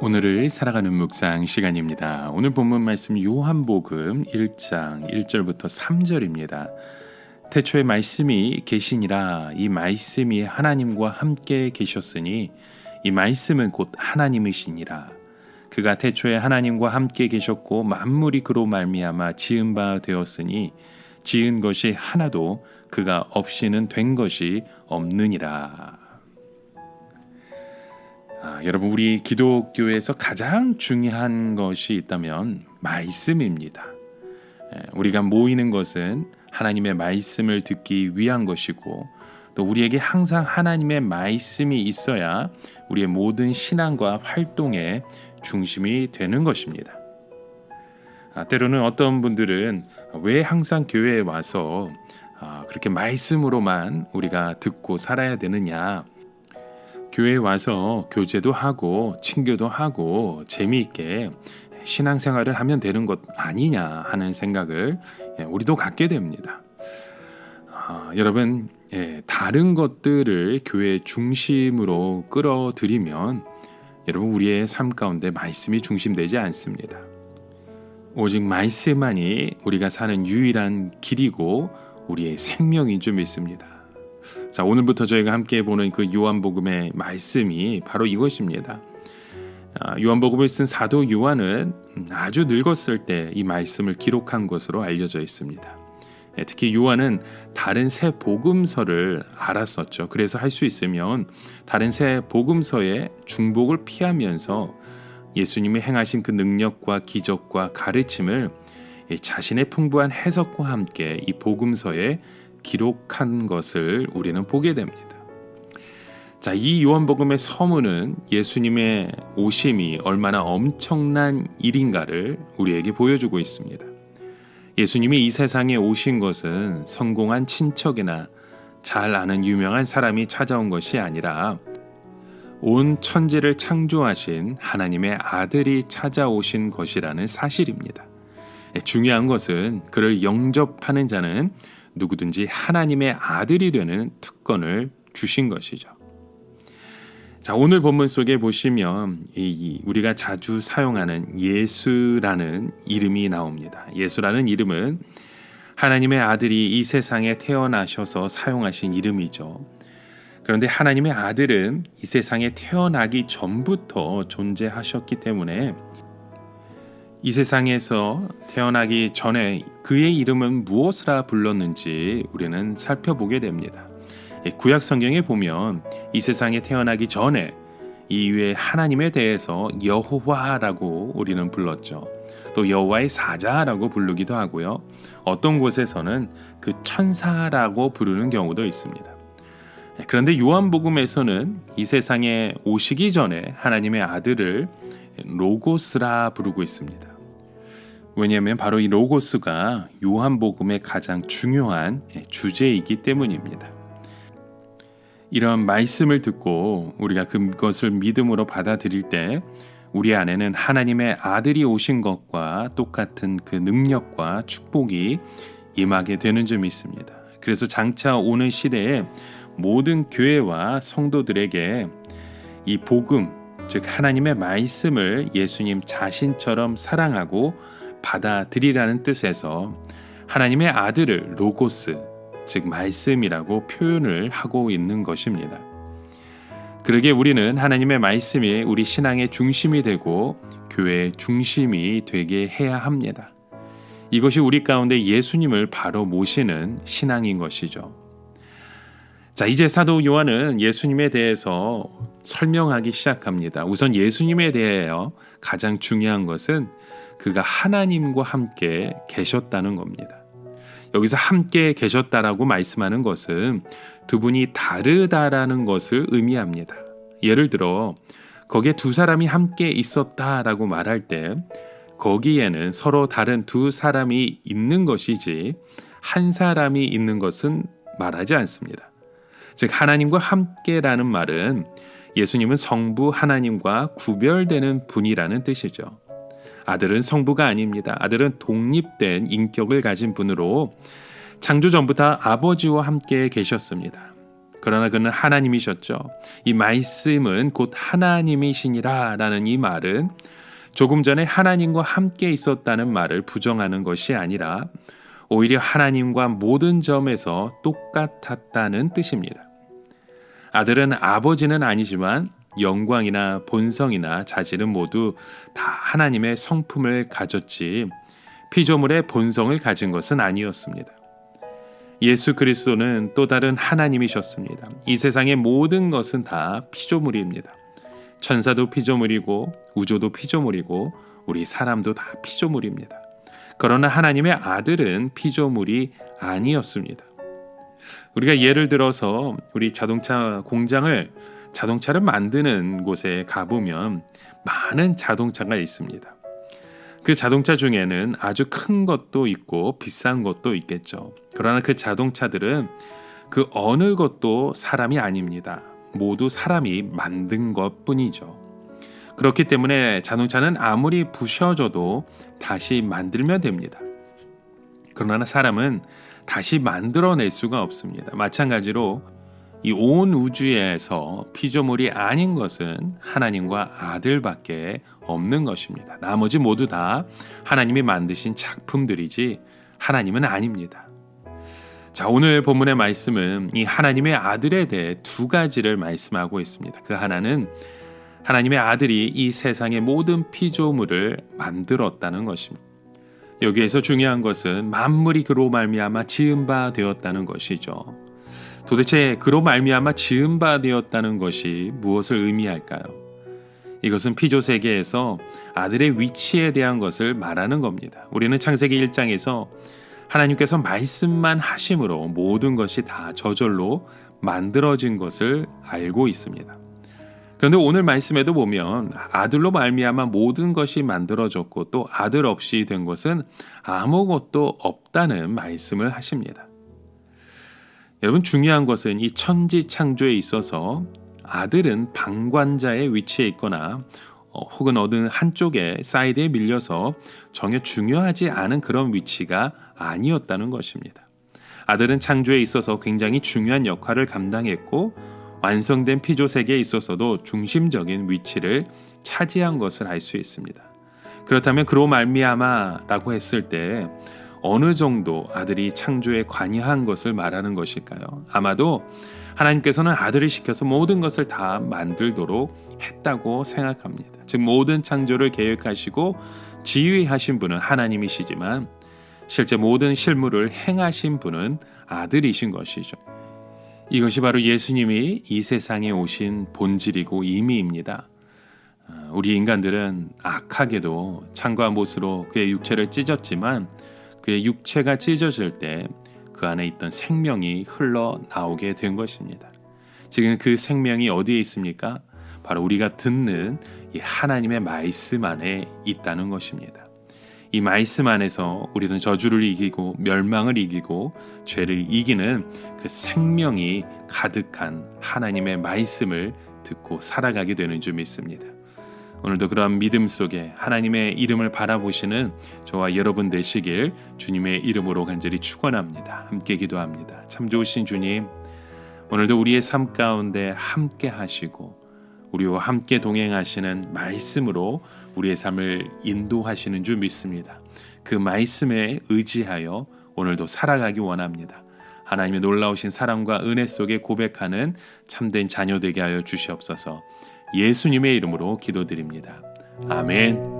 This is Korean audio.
오늘을 살아가는 묵상 시간입니다. 오늘 본문 말씀 요한복음 1장 1절부터 3절입니다. 태초에 말씀이 계시니라. 이 말씀이 하나님과 함께 계셨으니 이 말씀은 곧 하나님이시니라. 그가 태초에 하나님과 함께 계셨고 만물이 그로 말미암아 지은 바 되었으니 지은 것이 하나도 그가 없이는 된 것이 없느니라. 여러분, 우리 기독교에서 가장 중요한 것이 있다면 말씀입니다. 우리가 모이는 것은 하나님의 말씀을 듣기 위한 것이고, 또 우리에게 항상 하나님의 말씀이 있어야 우리의 모든 신앙과 활동의 중심이 되는 것입니다. 때로는 어떤 분들은 왜 항상 교회에 와서 그렇게 말씀으로만 우리가 듣고 살아야 되느냐, 교회에 와서 교제도 하고 친교도 하고 재미있게 신앙생활을 하면 되는 것 아니냐 하는 생각을 우리도 갖게 됩니다. 여러분, 다른 것들을 교회 중심으로 끌어들이면 여러분, 우리의 삶 가운데 말씀이 중심되지 않습니다. 오직 말씀만이 우리가 사는 유일한 길이고 우리의 생명인 줄 믿습니다. 자, 오늘부터 저희가 함께 보는 그 요한복음의 말씀이 바로 이것입니다. 요한복음을 쓴 사도 요한은 아주 늙었을 때 이 말씀을 기록한 것으로 알려져 있습니다. 특히 요한은 다른 새 복음서를 알았었죠. 그래서 할 수 있으면 다른 새 복음서의 중복을 피하면서 예수님이 행하신 그 능력과 기적과 가르침을 자신의 풍부한 해석과 함께 이 복음서에 기록한 것을 우리는 보게 됩니다. 자, 이 요한복음의 서문은 예수님의 오심이 얼마나 엄청난 일인가를 우리에게 보여주고 있습니다. 예수님이 이 세상에 오신 것은 성공한 친척이나 잘 아는 유명한 사람이 찾아온 것이 아니라 온 천지를 창조하신 하나님의 아들이 찾아오신 것이라는 사실입니다. 중요한 것은 그를 영접하는 자는 누구든지 하나님의 아들이 되는 특권을 주신 것이죠. 자, 오늘 본문 속에 보시면 우리가 자주 사용하는 예수라는 이름이 나옵니다. 예수라는 이름은 하나님의 아들이 이 세상에 태어나셔서 사용하신 이름이죠. 그런데 하나님의 아들은 이 세상에 태어나기 전부터 존재하셨기 때문에 이 세상에서 태어나기 전에 그의 이름은 무엇이라 불렀는지 우리는 살펴보게 됩니다. 구약 성경에 보면 이 세상에 태어나기 전에 이외에 하나님에 대해서 여호와라고 우리는 불렀죠. 또 여호와의 사자라고 부르기도 하고요. 어떤 곳에서는 그 천사라고 부르는 경우도 있습니다. 그런데 요한복음에서는 이 세상에 오시기 전에 하나님의 아들을 로고스라 부르고 있습니다. 왜냐하면 바로 이 로고스가 요한복음의 가장 중요한 주제이기 때문입니다. 이런 말씀을 듣고 우리가 그것을 믿음으로 받아들일 때 우리 안에는 하나님의 아들이 오신 것과 똑같은 그 능력과 축복이 임하게 되는 줄 믿습니다. 그래서 장차 오는 시대에 모든 교회와 성도들에게 이 복음, 즉 하나님의 말씀을 예수님 자신처럼 사랑하고 받아들이라는 뜻에서 하나님의 아들을 로고스, 즉 말씀이라고 표현을 하고 있는 것입니다. 그러기에 우리는 하나님의 말씀이 우리 신앙의 중심이 되고 교회의 중심이 되게 해야 합니다. 이것이 우리 가운데 예수님을 바로 모시는 신앙인 것이죠. 자, 이제 사도 요한은 예수님에 대해서 설명하기 시작합니다. 우선 예수님에 대하여 가장 중요한 것은 그가 하나님과 함께 계셨다는 겁니다. 여기서 함께 계셨다라고 말씀하는 것은 두 분이 다르다라는 것을 의미합니다. 예를 들어 거기에 두 사람이 함께 있었다라고 말할 때 거기에는 서로 다른 두 사람이 있는 것이지 한 사람이 있는 것은 말하지 않습니다. 즉 하나님과 함께라는 말은 예수님은 성부 하나님과 구별되는 분이라는 뜻이죠. 아들은 성부가 아닙니다. 아들은 독립된 인격을 가진 분으로 창조 전부터 아버지와 함께 계셨습니다. 그러나 그는 하나님이셨죠. 이 말씀은 곧 하나님이시니라 라는 이 말은 조금 전에 하나님과 함께 있었다는 말을 부정하는 것이 아니라 오히려 하나님과 모든 점에서 똑같았다는 뜻입니다. 아들은 아버지는 아니지만 영광이나 본성이나 자질은 모두 다 하나님의 성품을 가졌지 피조물의 본성을 가진 것은 아니었습니다. 예수 그리스도는 또 다른 하나님이셨습니다. 이 세상의 모든 것은 다 피조물입니다. 천사도 피조물이고 우주도 피조물이고 우리 사람도 다 피조물입니다. 그러나 하나님의 아들은 피조물이 아니었습니다. 우리가 예를 들어서 우리 자동차 공장을 자동차를 만드는 곳에 가보면 많은 자동차가 있습니다. 그 자동차 중에는 아주 큰 것도 있고 비싼 것도 있겠죠. 그러나 그 자동차들은 그 어느 것도 사람이 아닙니다. 모두 사람이 만든 것뿐이죠. 그렇기 때문에 자동차는 아무리 부셔져도 다시 만들면 됩니다. 그러나 사람은 다시 만들어낼 수가 없습니다. 마찬가지로 이 온 우주에서 피조물이 아닌 것은 하나님과 아들밖에 없는 것입니다. 나머지 모두 다 하나님이 만드신 작품들이지 하나님은 아닙니다. 자, 오늘 본문의 말씀은 이 하나님의 아들에 대해 두 가지를 말씀하고 있습니다. 그 하나는 하나님의 아들이 이 세상의 모든 피조물을 만들었다는 것입니다. 여기에서 중요한 것은 만물이 그로 말미암아 지은 바 되었다는 것이죠. 도대체 그로 말미암아 지은 바 되었다는 것이 무엇을 의미할까요? 이것은 피조 세계에서 아들의 위치에 대한 것을 말하는 겁니다. 우리는 창세기 1장에서 하나님께서 말씀만 하심으로 모든 것이 다 저절로 만들어진 것을 알고 있습니다. 그런데 오늘 말씀에도 보면 아들로 말미암아 모든 것이 만들어졌고 또 아들 없이 된 것은 아무것도 없다는 말씀을 하십니다. 여러분, 중요한 것은 이 천지 창조에 있어서 아들은 방관자의 위치에 있거나 혹은 어느 한쪽에 사이드에 밀려서 전혀 중요하지 않은 그런 위치가 아니었다는 것입니다. 아들은 창조에 있어서 굉장히 중요한 역할을 감당했고 완성된 피조 세계에 있어서도 중심적인 위치를 차지한 것을 알 수 있습니다. 그렇다면 그로 말미암아라고 했을 때 어느 정도 아들이 창조에 관여한 것을 말하는 것일까요? 아마도 하나님께서는 아들을 시켜서 모든 것을 다 만들도록 했다고 생각합니다. 즉 모든 창조를 계획하시고 지휘하신 분은 하나님이시지만 실제 모든 실물을 행하신 분은 아들이신 것이죠. 이것이 바로 예수님이 이 세상에 오신 본질이고 의미입니다. 우리 인간들은 악하게도 창과 못으로 그의 육체를 찢었지만 그의 육체가 찢어질 때 그 안에 있던 생명이 흘러나오게 된 것입니다. 지금 그 생명이 어디에 있습니까? 바로 우리가 듣는 이 하나님의 말씀 안에 있다는 것입니다. 이 말씀 안에서 우리는 저주를 이기고 멸망을 이기고 죄를 이기는 그 생명이 가득한 하나님의 말씀을 듣고 살아가게 되는 줄 믿습니다. 오늘도 그러한 믿음 속에 하나님의 이름을 바라보시는 저와 여러분 되시길 주님의 이름으로 간절히 축원합니다. 함께 기도합니다. 참 좋으신 주님, 오늘도 우리의 삶 가운데 함께 하시고 우리와 함께 동행하시는 말씀으로 우리의 삶을 인도하시는 줄 믿습니다. 그 말씀에 의지하여 오늘도 살아가기 원합니다. 하나님의 놀라우신 사랑과 은혜 속에 고백하는 참된 자녀 되게 하여 주시옵소서. 예수님의 이름으로 기도드립니다. 아멘.